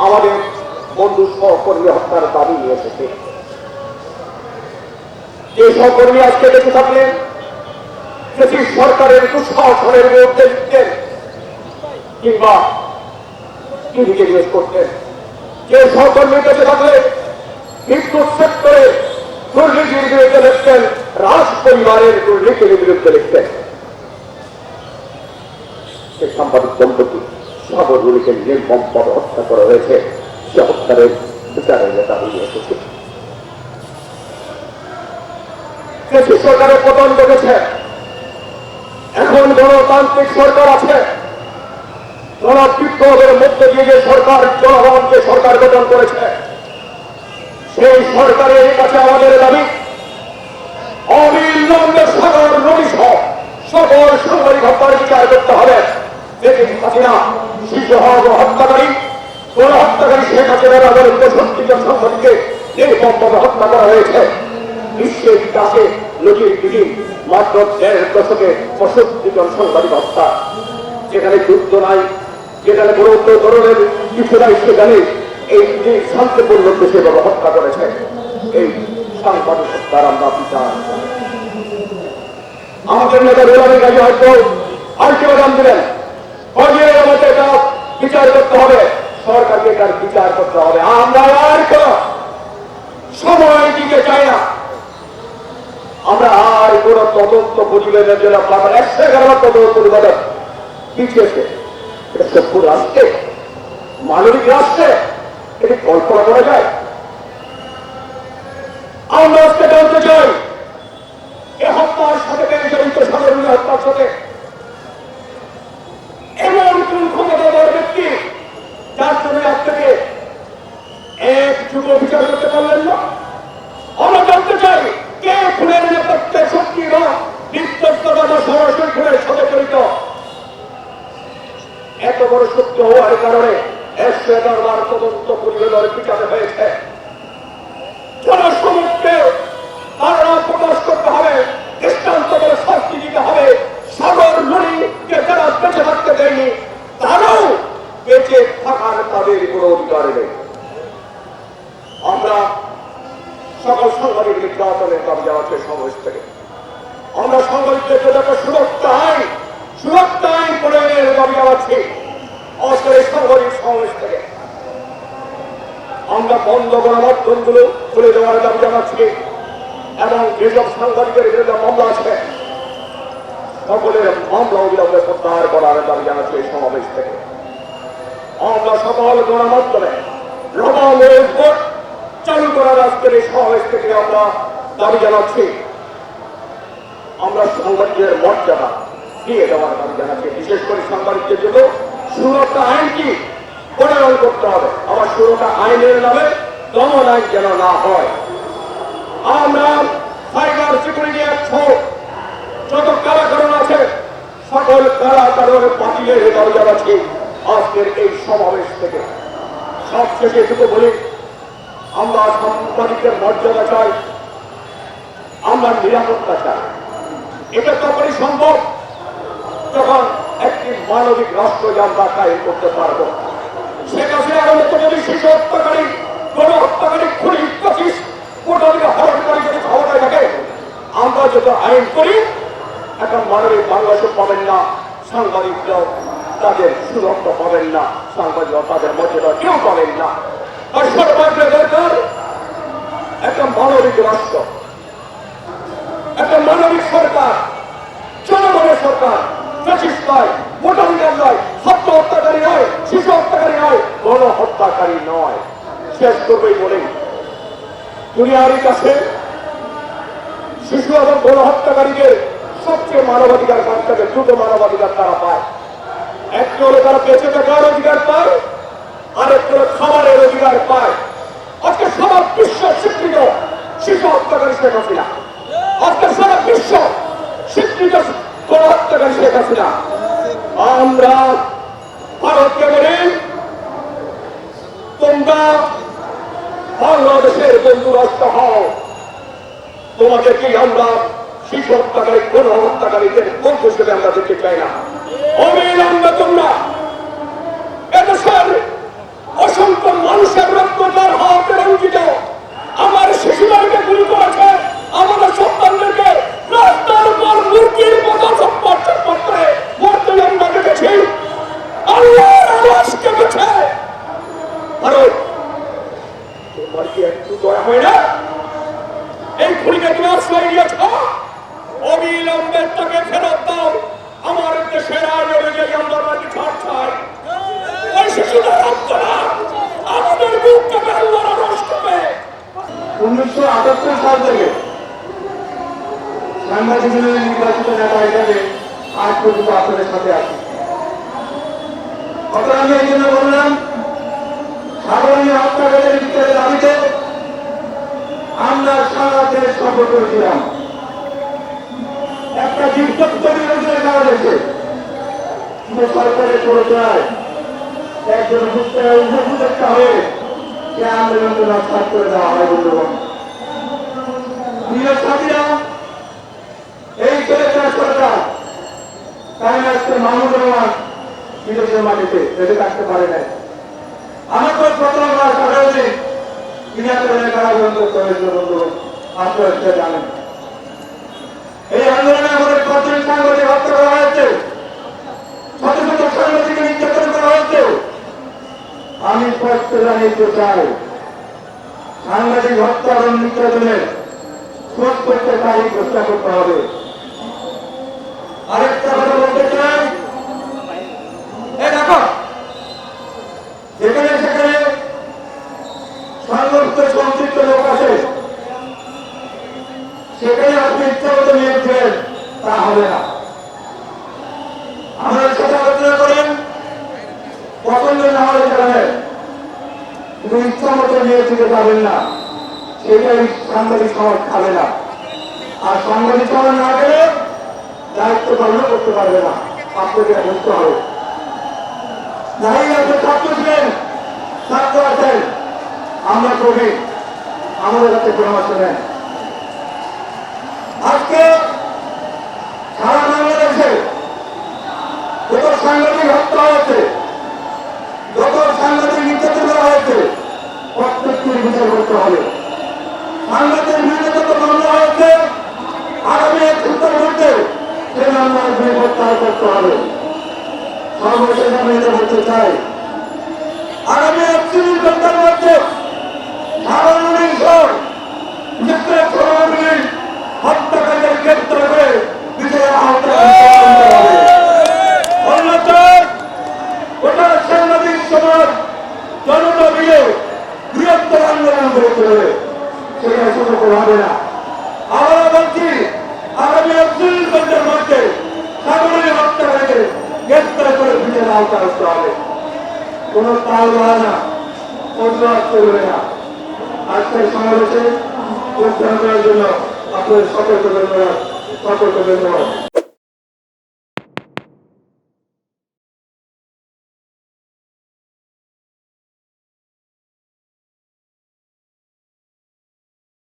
আমাদের বন্ধু সহকর্মী হত্যার দাবি নিয়ে এসেছে। যে সহকর্মী আজকে বেঁচে থাকলেন ব্রিটিশ সরকারের দুঃশাসনের বিরুদ্ধে লিখতেন কিংবা টিভিকে নিউজ করতেন, যে সহকর্মী বেঁচে থাকলে বিদ্যুৎ সেক্টরে দুর্নীতির বিরুদ্ধে লিখতেন, রাজ পরিবারের দুর্নীতির বিরুদ্ধে লিখতেন, সে সাংবাদিক দম্পতি সাগর রুলিকে নির্মমভাবে হত্যা করা হয়েছে। সে হত্যারের বিচারের দাবি নিয়ে এসেছে। ব্রিটিশ সরকারের পতন ঘটেছে, এখন গণতান্ত্রিক সরকার আছে। গণবিপ্লবের মধ্য দিয়ে যে সরকার জনগণকে সরকার গঠন করেছে, সেই সরকারের কাছে আমাদের দাবি অবিলম্বে সাগর রুলি সহ সকল সাংবাদিক হত্যার বিচার করতে হবে। শেখ হাসিনা শিশু হত্যাকারী, কোন হত্যাকারী শেখ হাসিনার আবার ৬৫ জন সাংবাদিককে নির্মমভাবে হত্যা করা হয়েছে। বিশ্বের ইতিহাসে নজিরবিহীন মাত্র ১.৫ দশকে ৬৫ জন সাংবাদিক হত্যা। যেখানে যুদ্ধ নাই, যেখানে বড় ধরনের কিছু নাই, সেখানে এই শান্তিপূর্ণ দেশে বাবা হত্যা করেছে। এই সাংবাদিক হত্যার আমরা বিচার আমাদের নেতা রুলানি গাজী হয়তো আলটিমেটাম দিলেন, বিচার করতে হবে, সরকারকে তার বিচার করতে হবে। আমরা আর কোন সময় দিতে চাই না, আমরা আর কোন তদন্ত প্রতিবেদনের জন্য ১১ তদন্ত প্রতিবেদন পিছিয়েছে। এটা সভ্য রাষ্ট্রে, মানবিক রাষ্ট্রে এটি কল্পনা করা যায়? আমরা আজকে জানতে চাই এ হত্যার সাথে জড়িত সাধারণ হত্যার সাথে এমন কোন ক্ষমতাধর ব্যক্তি যার জন্য আপনাকে এক যুগ বিচার করতে পারলেন না? আমরা জানতে চাই কে খুনের নেপথ্যে শক্তি বা বিশ্বস্ততা বা সরাসরি খুনের সাথে জড়িত। এত বড় সত্য হওয়ার কারণে ১১ বার তদন্ত প্রতিবেদন পিছাতে হয়েছে। জনসমক্ষে ধারণা প্রকাশ করতে হবে, দৃষ্টান্ত করে শাস্তি দিতে হবে। সাগর রুলিকে যারা বেঁচে থাকতে দেয়নি, তারাও বেঁচে থাকার তাদের কোনো অধিকার নেই। আমরা সকল সাংবাদিক নির্যাতনের দাবি জানাচ্ছি সমাবেশ থেকে। আমরা সাংবাদিকদের জন্য একটা সুরক্ষা আইন প্রয়োগের দাবি জানাচ্ছি আজকের এই সাংবাদিক সমাবেশ থেকে। আমরা বন্ধ গণমাধ্যমগুলো খুলে দেওয়ার দাবি জানাচ্ছি এবং যেসব সাংবাদিকের বিরুদ্ধে মামলা আছে সকলের মামলা অবিলম্বে প্রত্যাহার করার দাবি জানাচ্ছি এই সমাবেশ থেকে। আমরা সকল গণমাধ্যমে ভোট চালু করার আজকের এই সমাবেশ থেকে আমরা দাবি জানাচ্ছি। আমরা সাংবাদিকদের মর্যাদা দিয়ে দেওয়ার দাবি জানাচ্ছি। বিশেষ করে সাংবাদিকদের জন্য সুরক্ষা আইন কি প্রণয়ন করতে হবে। আমার সুরক্ষা আইনের নামে দমন আইন যেন না হয়। আমরা সাইবার সিকিউরিটি অ্যাক্ট যত কারাকারণ আছে সকল কারাকারণ বাতিলের দাবি জানাচ্ছি আজকের এই সমাবেশ থেকে। সবশেষে এটুকু বলি, আমরা সাংবাদিকদের মর্যাদা চাই, আমরা নিরাপত্তা চাই। এটা তখনই সম্ভব যখন একটি মানবিক রাষ্ট্র আমরা কায়েম করতে পারবো। শেখ হাসিনার মতো যদি শিশু হত্যাকারী, গণহত্যাকারী, খুনি, ফ্যাসিস্ট, কোটালিকা হরণকারী যদি ক্ষমতায় থাকে, আমরা যত আইন করি এখন মানবিক বাংলাদেশ পাবেন না, সাংবাদিকরাও তাদের সুরক্ষা পাবেন না, সাংবাদিকরাও তাদের মর্যাদা কেউ পাবেন না। আর সরকারের দরকার একটা মানবিক রাষ্ট্র, একটা মানবিক সরকার, জনগণের সরকার। ফ্যাসিস্ট নয়, ভোটাধিকার নয়, ছাত্র হত্যাকারী নয়, শিশু হত্যাকারী নয়, গণহত্যাকারী নয়। শেষ করবেই বলে দুনিয়ার কাছে শিশু এবং গণহত্যাকারীদের সবচেয়ে মানবাধিকার কাছ থেকে দুটো মানবাধিকার তারা পায়। একটি হলো তারা বেঁচে থাকার অধিকার পায়, আরেকটি হলো খাবারের অধিকার পায়। আজকে সারা বিশ্ব স্বীকৃত শিশু হত্যাকারী শেখ হাসিনা, আজকে সারা বিশ্ব স্বীকৃত গণহত্যাকারী শেখ হাসিনা। আমরা ভারতকে বলি তোমরা বাংলাদেশের বন্ধু রাষ্ট্র হও, তোমাদেরকে আমরা শিশু হত্যাকারী, গণ হত্যাকারীদের বন্ধু হিসেবে আমরা দেখতে চাই না। অবিলম্বে তোমরা এদেশের অসংখ্য ভারত, তোমার কি একটু দয়া হয় না? এই খুনিকে তুমি আশ্রয় দিয়েছ, অবিলম্বে তাকে ফেরত দাও। আমার দেশের আইন অনুযায়ী আমরা তাকে ছাড় চাই। ওই শিশুদের আত্মনাথ আমাদের বুক থেকে আল্লাহর নষ্ট হবে। 1978 সাল থেকে সাংবাদিক নির্বাচিত নেতা হিসাবে আজ পর্যন্ত আপনাদের সাথে আছি। অত আমি এই জন্য বললাম, সাধারণ হত্যাকারীদের বিচারের দাবিতে আমরা সারা দেশ সফর করেছিলাম। একটা বিজ্ঞপ্তি বিরোধীরা দেওয়া হয়েছে, কিন্তু সরকারের প্ররোচনায় একজন উপদেষ্টা হয়ে সে আন্দোলনকে নস্বাত করে দেওয়া হয়। বন্ধুগণ, প্রিয় সাথীরা, এই সরকার তাই আজকে মাহমুদুর রহমান বিদেশের মাটিতে বেঁচে থাকতে পারে নাই। আমার তো প্রথম মাস 18 দিন বিনাকারণে কারাবরণ করতে হয়েছিল। বন্ধুগণ, আপনারা সেটা জানেন। এই আন্দোলনে আমাদের 5 জন সাংবাদিক হত্যা করা হয়েছে, শত শত সাংবাদিককে নির্যাতন করা হয়েছে। আমি স্পষ্ট জানিয়ে চাই, সাংবাদিক হত্যা এবং নির্যাতনের খোঁজ করতে তারিখ ঘোষণা করতে হবে। আরেকটা কথা বলতে চাই, দেখো যেখানে সেখানে সংঘর্ষে সংশ্লিষ্ট লোক আছে, সেখানে আপনি ইচ্ছা মতো নিয়োগ দেন, তা হবে না। আমাদের সাথে আলোচনা করেন, পছন্দ না হলে জানেন, কিন্তু ইচ্ছা মতো নিয়োগ দিতে পারবেন না। সেটাই সাংবাদিক সমাজ খাবে না। আর সাংবাদিক সমাজ না গেলে দায়িত্ব পালন করতে পারবে না। আপনাকে বুঝতে হবে। নাই আপনি ছাত্র ছিলেন, ছাত্র আছেন, আমরা কবি, আমাদের কাছে পরামর্শ নেন। আজকে সারা বাংলাদেশে যত সাংবাদিক হত্যা হয়েছে, যত সাংবাদিক নির্যাতন করা হয়েছে, প্রত্যেকটির বিচার করতে হবে। সাংবাদিক বিরুদ্ধে যত মামলা হয়েছে, আগামী 1 সপ্তাহের মধ্যে সে মামলার প্রত্যাহার করতে হবে। সর্বশেষ আমি এটা বলতে চাই, আগামী 31 ঘন্টার মধ্যে হত্যাকারীদের গ্রেপ্তার করে বিচারের আওতায় আনতে হবে। অন্যথায় গোটা সাংবাদিক সমাজ জনতা মিলে বৃহত্তর আন্দোলন করতে হবে, সেটা সুযোগ হবে না। আমরা বলছি, আগামী 31 ঘন্টার মধ্যে সাংবাদিক হত্যাকারীদের গ্রেপ্তার করে বিচারের আওতায় আসতে হবে। কোন তাল বাহানা প্রতিবাদ করবে না। আজকের সমাবেশে যোগদান করার জন্য আপনাদের সকলকে ধন্যবাদ।